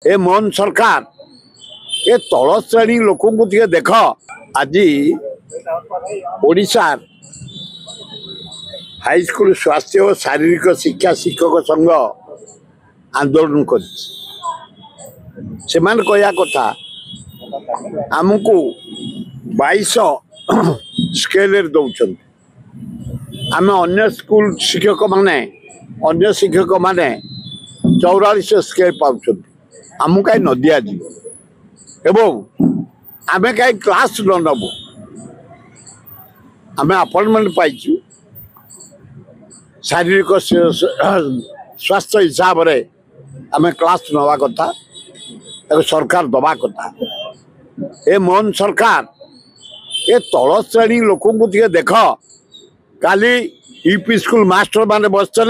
ए मोहन सरकार ए तल श्रेणी लोक देख आज ओडिशा हाईस्कूल स्वास्थ्य और शारीरिक शिक्षा शिक्षक संघ आंदोलन कर कहया कथा आमको 2200 स्केल दौरान आम अन्य स्कूल शिक्षक माने अन्य शिक्षक माने 4400 स्केल पाँच आमको कहीं न दि एवं आम कहीं क्लास न नबू आम अपॉइंटमेंट पाइचु शारीरिक स्वास्थ्य हिसाब से आम क्लास नवा कथा सरकार दबा कथा ए मोहन सरकार ए तल श्रेणी लोक देख काली यूपी स्कूल मास्टर माने बसते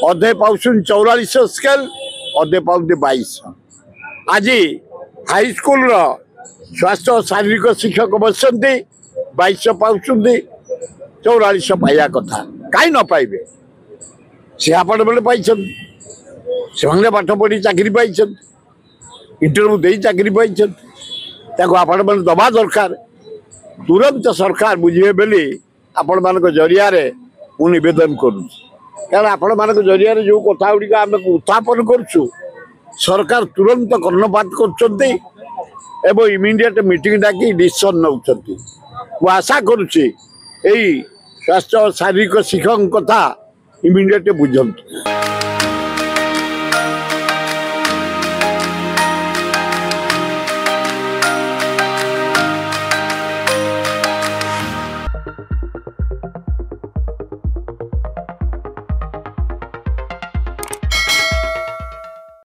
अधे पाउन 4400 स्केल अधे पाउन 2200 आज हाई स्कूल स्वास्थ्य और शारीरिक शिक्षक बसते 2200 पाउन 4400 पाइबा कथा कहीं न पाइबे सी अपॉइंटमेंट पाई से पाठ पढ़ी चाकरी पाई इंटरव्यू दे चाकरी पाई अपॉइंटमेंट दबा दरकार तुरंत सरकार बुझे बोली आपण मान जरिया मुवेदन करुँ कारण आपण मान जरिया जो कथा गुड़िक आम उत्थापन करुँ सरकार तुरंत कर्णपात कर इमिडिएट मीटिंग डाकी डिसीजन नौ आशा करुच्ची स्वास्थ्य और शारीरिक शिक्षक कथा इमिडिएट बुझंतु।